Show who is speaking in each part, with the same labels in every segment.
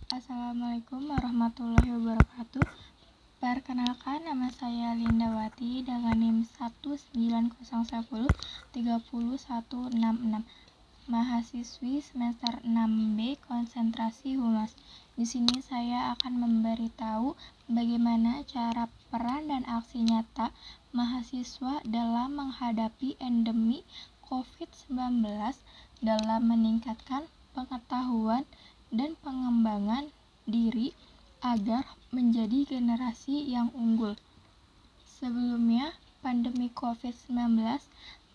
Speaker 1: Assalamualaikum warahmatullahi wabarakatuh. Perkenalkan, nama saya Lindawati dengan NIM 19010300166, mahasiswi semester 6B konsentrasi Humas. Di sini saya akan memberitahu bagaimana cara peran dan aksi nyata mahasiswa dalam menghadapi endemi COVID-19 dalam meningkatkan pengetahuan dan pengembangan diri agar menjadi generasi yang unggul. Sebelumnya, pandemi COVID-19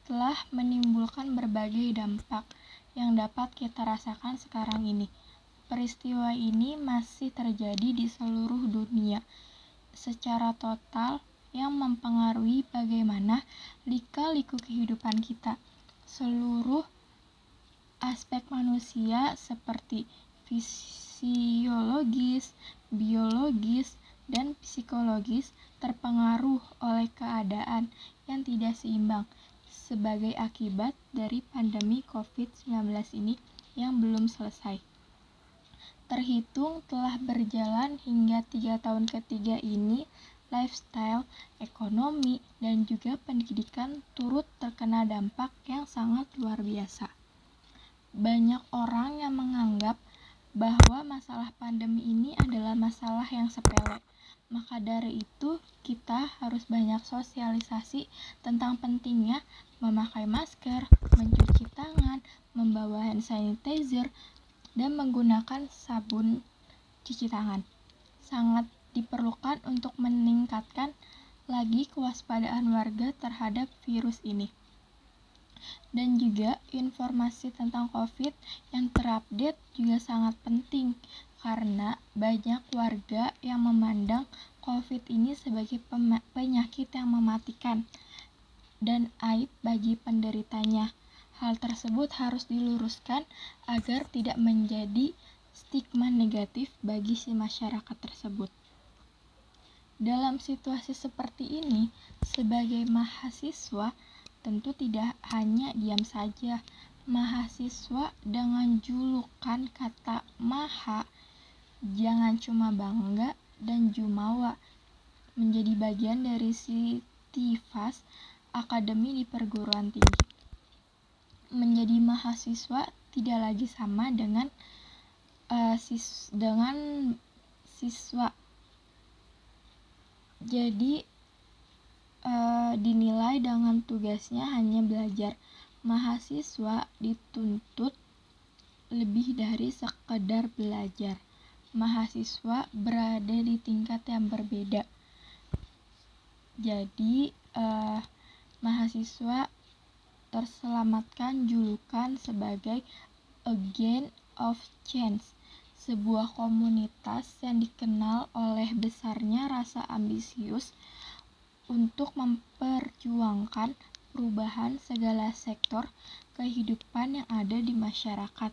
Speaker 1: telah menimbulkan berbagai dampak yang dapat kita rasakan sekarang ini. Peristiwa ini masih terjadi di seluruh dunia secara total yang mempengaruhi bagaimana lika-liku kehidupan kita. Seluruh aspek manusia seperti fisiologis, biologis, dan psikologis terpengaruh oleh keadaan yang tidak seimbang sebagai akibat dari pandemi COVID-19 ini yang belum selesai. Terhitung telah berjalan hingga 3 tahun ketiga ini, lifestyle, ekonomi, dan juga pendidikan turut terkena dampak yang sangat luar biasa. Banyak orang yang menganggap bahwa masalah pandemi ini adalah masalah yang sepele. Maka dari itu, kita harus banyak sosialisasi tentang pentingnya memakai masker, mencuci tangan, membawa hand sanitizer, dan menggunakan sabun cuci tangan. Sangat diperlukan untuk meningkatkan lagi kewaspadaan warga terhadap virus ini. Dan juga informasi tentang COVID yang terupdate juga sangat penting karena banyak warga yang memandang COVID ini sebagai penyakit yang mematikan dan aib bagi penderitanya. Hal tersebut harus diluruskan agar tidak menjadi stigma negatif bagi si masyarakat tersebut. Dalam situasi seperti ini, sebagai mahasiswa tentu tidak hanya diam saja. Mahasiswa dengan julukan kata Maha, jangan cuma bangga dan jumawa menjadi bagian dari Sitifas Akademi di perguruan tinggi. Menjadi mahasiswa tidak lagi sama dengan siswa. Jadi dinilai dengan tugasnya hanya belajar. Mahasiswa dituntut lebih dari sekedar belajar. Mahasiswa berada di tingkat yang berbeda. Jadi mahasiswa terselamatkan julukan sebagai Agent of Change, sebuah komunitas yang dikenal oleh besarnya rasa ambisius untuk memperjuangkan perubahan segala sektor kehidupan yang ada di masyarakat,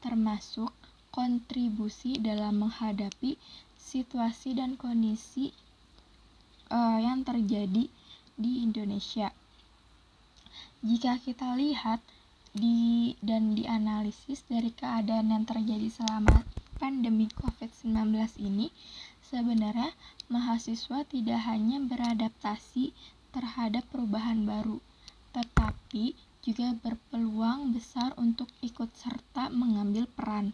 Speaker 1: termasuk kontribusi dalam menghadapi situasi dan kondisi yang terjadi di Indonesia. Jika kita lihat dan dianalisis dari keadaan yang terjadi selama pandemi COVID-19 ini, sebenarnya mahasiswa tidak hanya beradaptasi terhadap perubahan baru, tetapi juga berpeluang besar untuk ikut serta mengambil peran.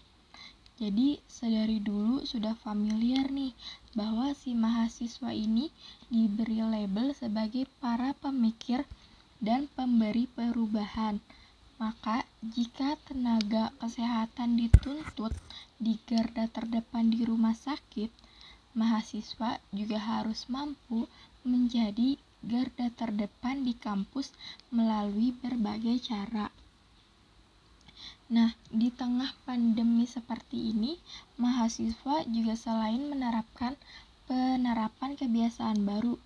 Speaker 1: Jadi sedari dulu sudah familiar nih bahwa si mahasiswa ini diberi label sebagai para pemikir dan pemberi perubahan. Maka jika tenaga kesehatan dituntut di garda terdepan di rumah sakit, mahasiswa juga harus mampu menjadi garda terdepan di kampus melalui berbagai cara. Nah, di tengah pandemi seperti ini, mahasiswa juga selain menerapkan penerapan kebiasaan baru,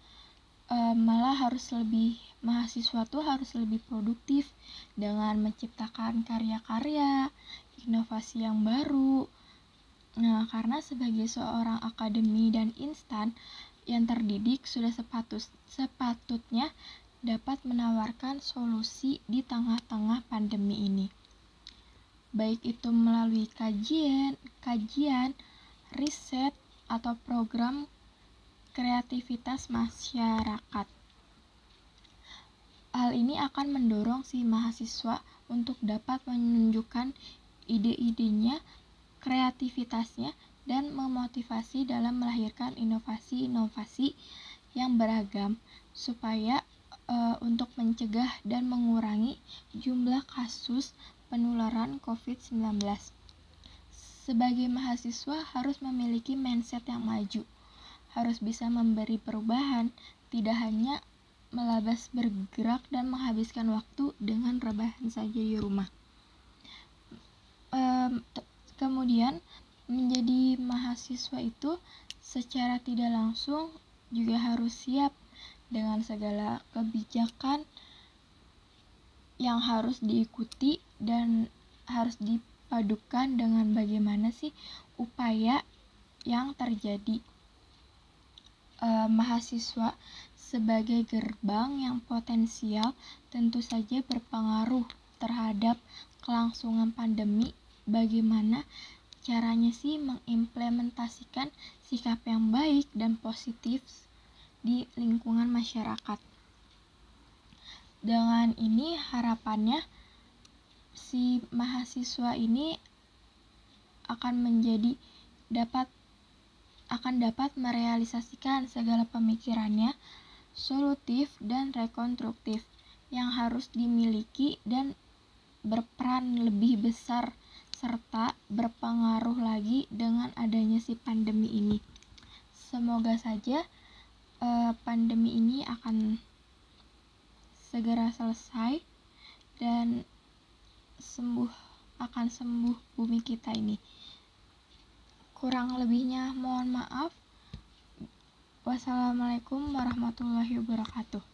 Speaker 1: mahasiswa tuh harus lebih produktif dengan menciptakan karya-karya, inovasi yang baru. Nah, karena sebagai seorang akademi dan instan yang terdidik sudah sepatutnya dapat menawarkan solusi di tengah-tengah pandemi ini. Baik itu melalui kajian, riset atau program kreativitas masyarakat. Hal ini akan mendorong si mahasiswa untuk dapat menunjukkan ide-idenya, kreativitasnya, dan memotivasi dalam melahirkan inovasi-inovasi yang beragam supaya untuk mencegah dan mengurangi jumlah kasus penularan COVID-19. Sebagai mahasiswa harus memiliki mindset yang maju, harus bisa memberi perubahan, tidak hanya melabas bergerak dan menghabiskan waktu dengan rebahan saja di rumah. Kemudian menjadi mahasiswa itu secara tidak langsung juga harus siap dengan segala kebijakan yang harus diikuti dan harus dipadukan dengan bagaimana sih upaya yang terjadi. Mahasiswa sebagai gerbang yang potensial tentu saja berpengaruh terhadap kelangsungan pandemi. Bagaimana caranya sih mengimplementasikan sikap yang baik dan positif di lingkungan masyarakat. Dengan ini harapannya si mahasiswa ini akan dapat merealisasikan segala pemikirannya solutif dan rekonstruktif yang harus dimiliki dan berperan lebih besar serta berpengaruh lagi dengan adanya si pandemi ini. Semoga saja pandemi ini akan segera selesai dan akan sembuh bumi kita ini. Kurang lebihnya mohon maaf. Wassalamualaikum warahmatullahi wabarakatuh.